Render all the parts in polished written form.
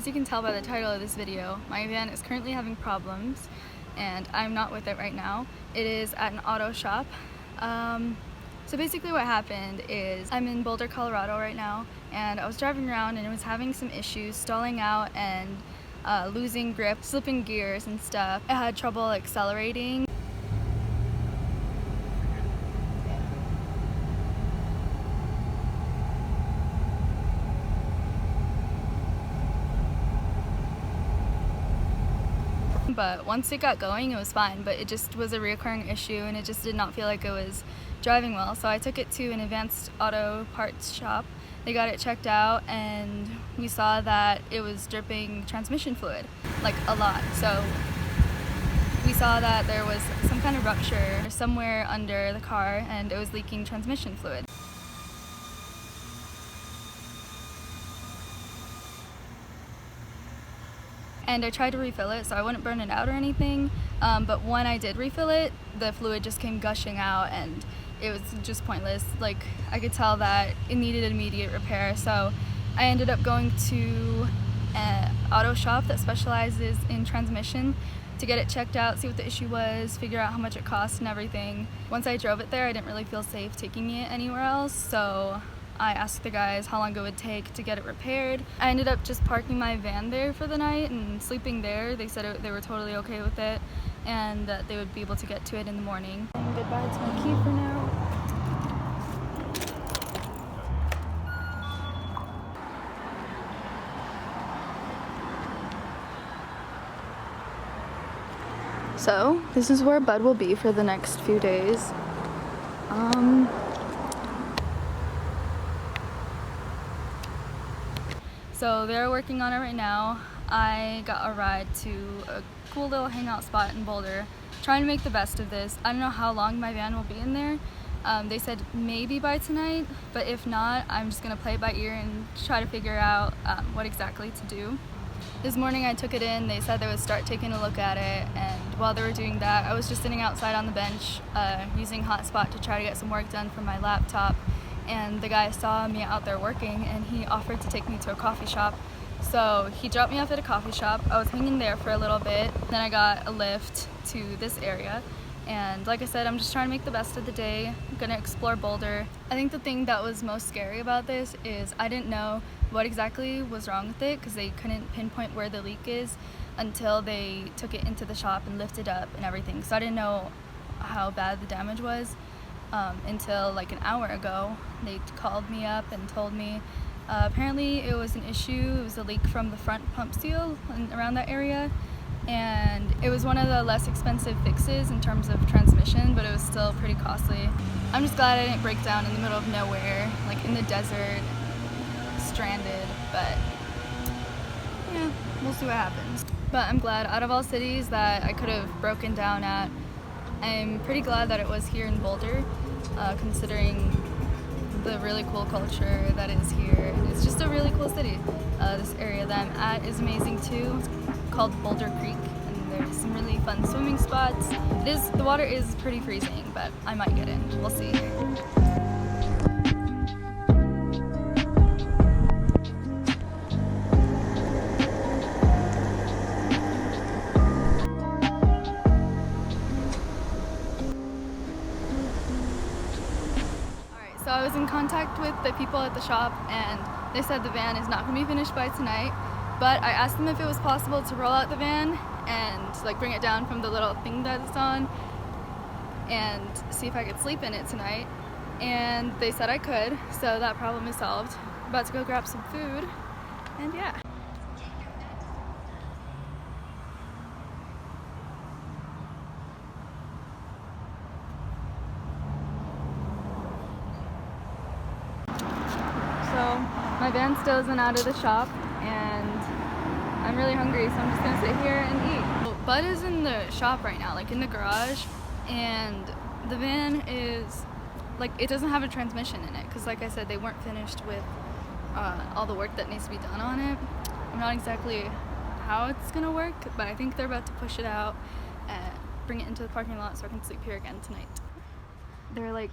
As you can tell by the title of this video, my van is currently having problems and I'm not with it right now. It is at an auto shop. So basically what happened is I'm in Boulder, Colorado right now, and I was driving around and it was having some issues stalling out and losing grip, slipping gears and stuff. I had trouble accelerating. But once it got going, it was fine, but it just was a reoccurring issue and it just did not feel like it was driving well. So I took it to an advanced auto parts shop. They got it checked out and we saw that it was dripping transmission fluid, like a lot. So we saw that there was some kind of rupture somewhere under the car and it was leaking transmission fluid. And I tried to refill it so I wouldn't burn it out or anything, but when I did refill it, the fluid just came gushing out and it was just pointless. Like, I could tell that it needed immediate repair, so I ended up going to an auto shop that specializes in transmission to get it checked out, see what the issue was, figure out how much it cost and everything. Once I drove it there, I didn't really feel safe taking it anywhere else, so I asked the guys how long it would take to get it repaired. I ended up just parking my van there for the night and sleeping there. They said they were totally okay with it and that they would be able to get to it in the morning. And goodbye to my key for now. So this is where Bud will be for the next few days. So they're working on it right now. I got a ride to a cool little hangout spot in Boulder, trying to make the best of this. I don't know how long my van will be in there. They said maybe by tonight, but if not, I'm just gonna play it by ear and try to figure out what exactly to do. This morning I took it in, they said they would start taking a look at it, and while they were doing that, I was just sitting outside on the bench using Hotspot to try to get some work done from my laptop. And the guy saw me out there working and he offered to take me to a coffee shop. So he dropped me off at a coffee shop. I was hanging there for a little bit. Then I got a lift to this area. And like I said, I'm just trying to make the best of the day. I'm gonna explore Boulder. I think the thing that was most scary about this is I didn't know what exactly was wrong with it because they couldn't pinpoint where the leak is until they took it into the shop and lifted up and everything. So I didn't know how bad the damage was. Until like an hour ago. They called me up and told me apparently it was an issue. It was a leak from the front pump seal around that area, and it was one of the less expensive fixes in terms of transmission, but it was still pretty costly. I'm just glad I didn't break down in the middle of nowhere, like in the desert, stranded, but yeah, we'll see what happens. But I'm glad out of all cities that I could have broken down at, I'm pretty glad that it was here in Boulder, considering the really cool culture that is here. And it's just a really cool city. This area that I'm at is amazing too. It's called Boulder Creek, and there's some really fun swimming spots. The water is pretty freezing, but I might get in. We'll see. So I was in contact with the people at the shop and they said the van is not going to be finished by tonight, but I asked them if it was possible to roll out the van and like bring it down from the little thing that it's on and see if I could sleep in it tonight, and they said I could, so that problem is solved. I'm about to go grab some food, and yeah. So my van still isn't out of the shop and I'm really hungry, so I'm just gonna sit here and eat. Well, Bud is in the shop right now, like in the garage, and the van is like, it doesn't have a transmission in it because like I said, they weren't finished with all the work that needs to be done on it. I'm not exactly how it's gonna work, but I think they're about to push it out and bring it into the parking lot so I can sleep here again tonight. They're like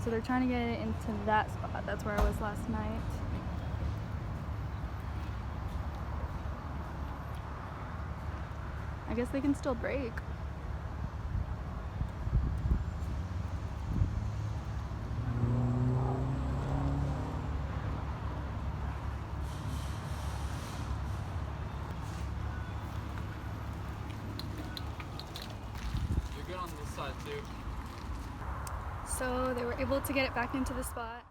So they're trying to get it into that spot. That's where I was last night. I guess they can still break. You're good on this side too. So they were able to get it back into the spot.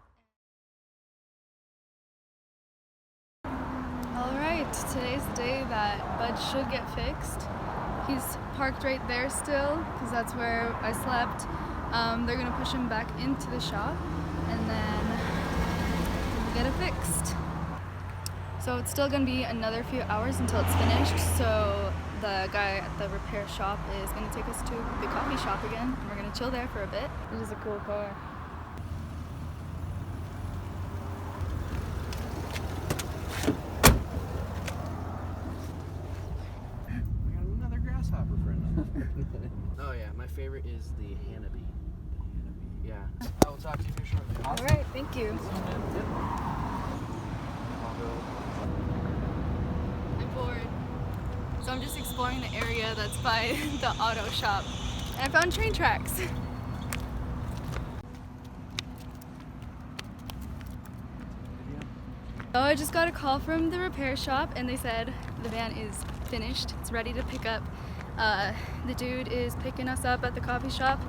Alright, today's the day that Bud should get fixed. He's parked right there still, because that's where I slept. They're going to push him back into the shop, and then we'll get it fixed. So it's still going to be another few hours until it's finished, so the guy at the repair shop is going to take us to the coffee shop again, and we're going to chill there for a bit. It is a cool car. Oh yeah, my favorite is the Hanabi. Yeah. I will talk to you here shortly. Alright, thank you. I'm bored. So I'm just exploring the area that's by the auto shop. And I found train tracks. So I just got a call from the repair shop and they said the van is finished. It's ready to pick up. The dude is picking us up at the coffee shop.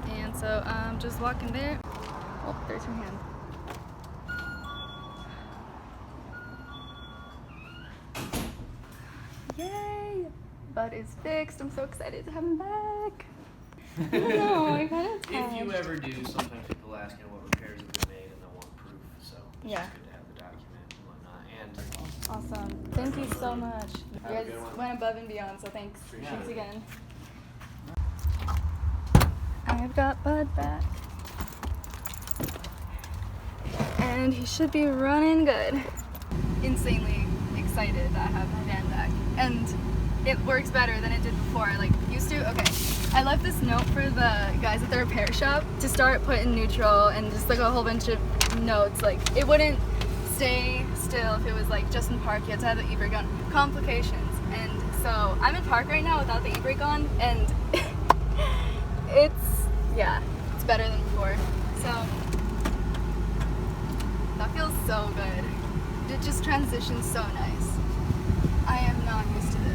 And so I'm just walking there. Oh, there's your hand. Yay! Bud is fixed. I'm so excited to have him back. I don't know, I kind of If you ever do, sometimes people ask what repairs have been made and they'll want proof. So it's Yeah. just good to have the document and whatnot. And Awesome. Thank you so much. You Have a guys good one. went above and beyond, so thanks. Appreciate Thanks it. again. I've got Bud back. And he should be running good. Insanely excited that I have my van back. And it works better than it did before. Like, used to, okay. I left this note for the guys at the repair shop to start putting neutral and just like a whole bunch of notes. Like, it wouldn't stay still if it was like just in park. You had to have the e-brake on. Complications. And so I'm in park right now without the e-brake on, and it's better than before. So that feels so good. It just transitions so nice. I am not used to this.